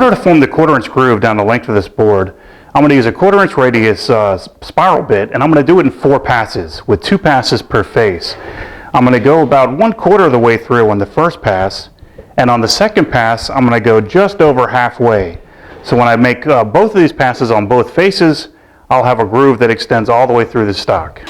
order to form the 1/4" groove down the length of this board, I'm going to use a 1/4" radius spiral bit, and I'm going to do it in 4 passes with 2 passes per face. I'm going to go about 1/4 of the way through on the first pass, and on the second pass I'm going to go just over halfway. So when I make both of these passes on both faces, I'll have a groove that extends all the way through the stock.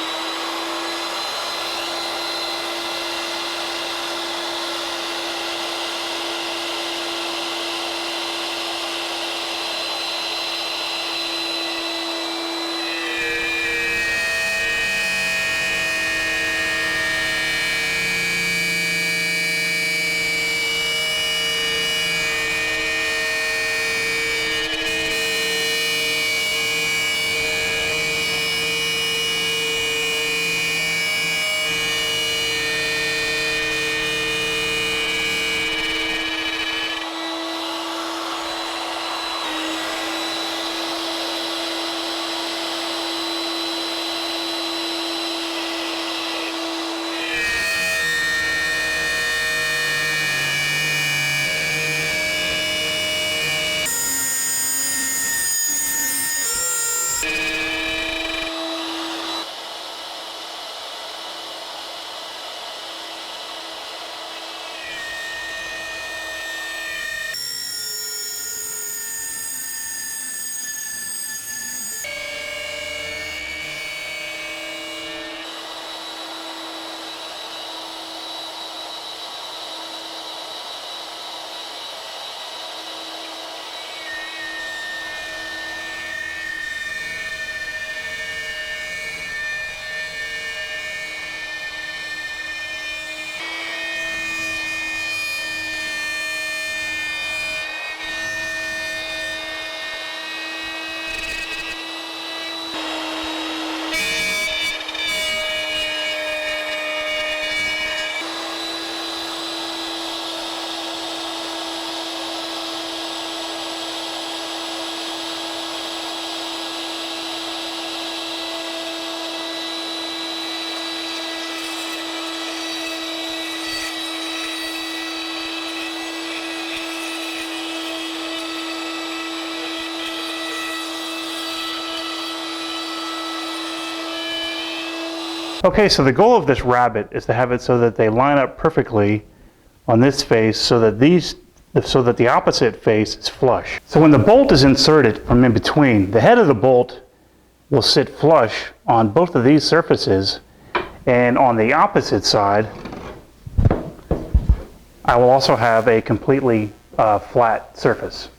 Okay, so the goal of this rabbet is to have it so that they line up perfectly on this face so that the opposite face is flush. So when the bolt is inserted from in between, the head of the bolt will sit flush on both of these surfaces, and on the opposite side I will also have a completely flat surface.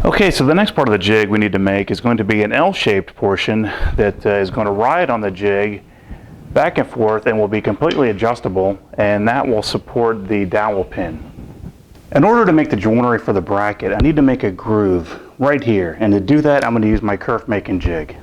Okay, so the next part of the jig we need to make is going to be an L-shaped portion that is going to ride on the jig back and forth and will be completely adjustable, and that will support the dowel pin. In order to make the joinery for the bracket, I need to make a groove right here, and to do that I'm going to use my kerf making jig.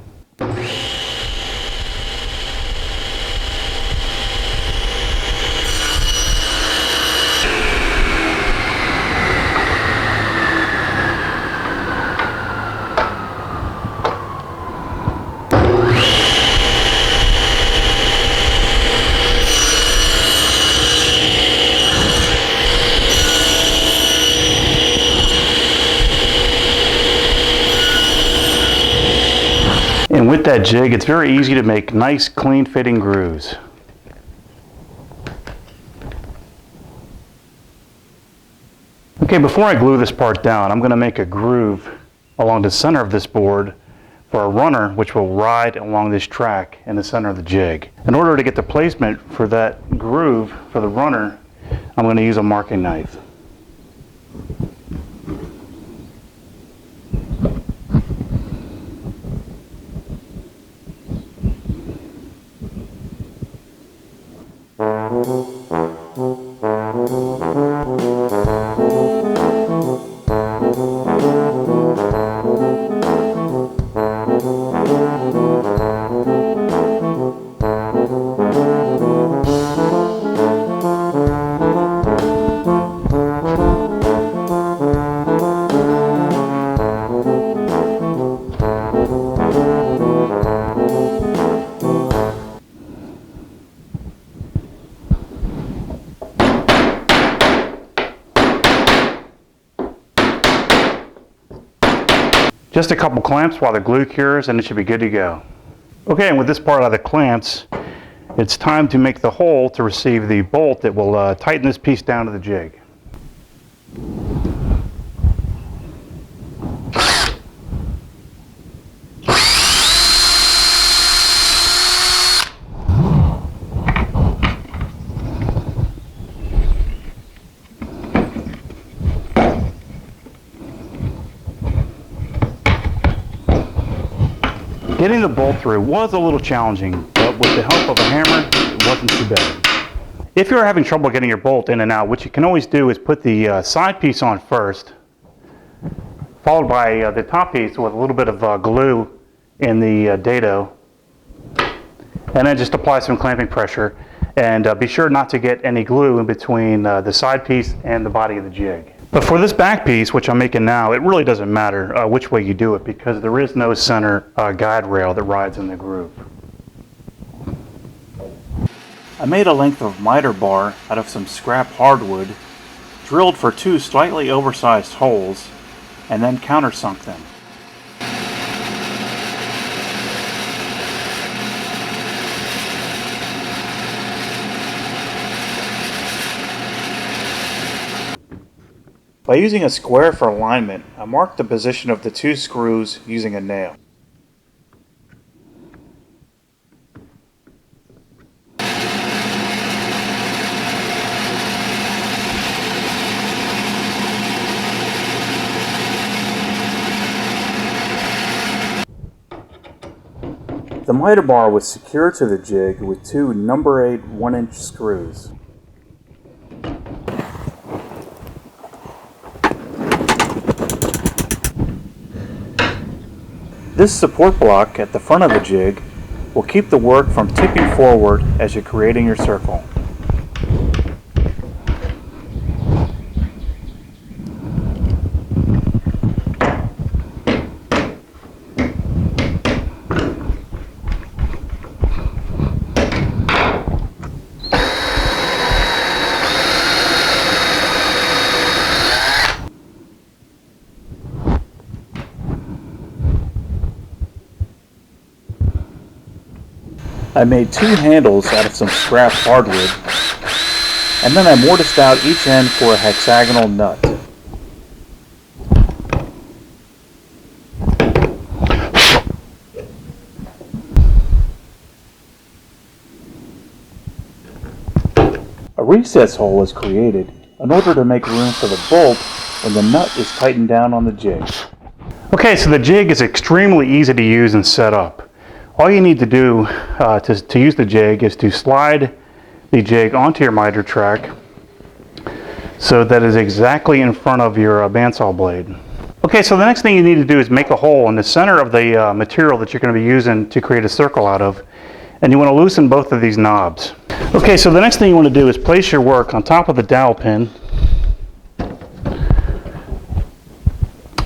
And with that jig, it's very easy to make nice, clean fitting grooves. Okay, before I glue this part down, I'm going to make a groove along the center of this board for a runner which will ride along this track in the center of the jig. In order to get the placement for that groove for the runner, I'm going to use a marking knife. Just a couple clamps while the glue cures and it should be good to go. Okay, and with this part out of the clamps, it's time to make the hole to receive the bolt that will tighten this piece down to the jig. Getting the bolt through was a little challenging, but with the help of a hammer, it wasn't too bad. If you're having trouble getting your bolt in and out, what you can always do is put the side piece on first, followed by the top piece with a little bit of glue in the dado, and then just apply some clamping pressure, and be sure not to get any glue in between the side piece and the body of the jig. But for this back piece, which I'm making now, it really doesn't matter which way you do it because there is no center guide rail that rides in the groove. I made a length of miter bar out of some scrap hardwood, drilled for 2 slightly oversized holes, and then countersunk them. By using a square for alignment, I marked the position of the 2 screws using a nail. The miter bar was secured to the jig with 2 number 8 1-inch screws. This support block at the front of the jig will keep the work from tipping forward as you're creating your circle. I made 2 handles out of some scrap hardwood, and then I mortised out each end for a hexagonal nut. A recess hole is created in order to make room for the bolt when the nut is tightened down on the jig. Okay, so the jig is extremely easy to use and set up. All you need to do to use the jig is to slide the jig onto your miter track so that is exactly in front of your bandsaw blade. Okay, so the next thing you need to do is make a hole in the center of the material that you're going to be using to create a circle out of, and you want to loosen both of these knobs. Okay, so the next thing you want to do is place your work on top of the dowel pin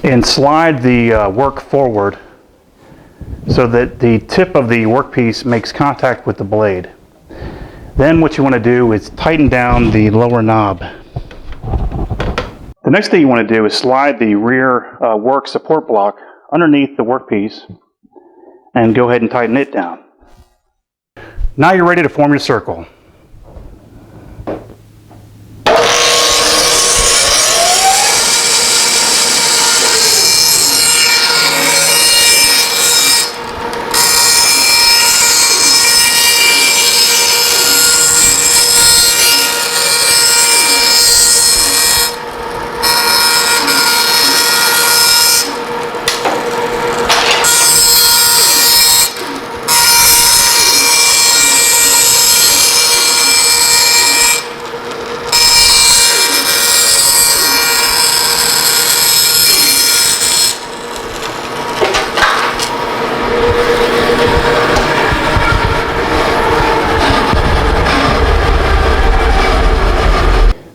and slide the work forward so that the tip of the workpiece makes contact with the blade. Then what you want to do is tighten down the lower knob. The next thing you want to do is slide the rear work support block underneath the workpiece and go ahead and tighten it down. Now you're ready to form your circle.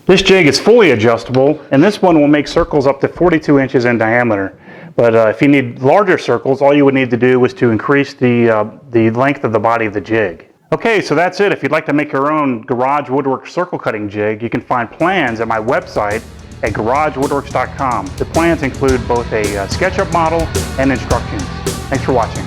This jig is fully adjustable, and this one will make circles up to 42 inches in diameter. But if you need larger circles, all you would need to do is to increase the length of the body of the jig. Okay, so that's it. If you'd like to make your own garage woodwork circle cutting jig, you can find plans at my website at garagewoodworks.com. The plans include both a SketchUp model and instructions. Thanks for watching.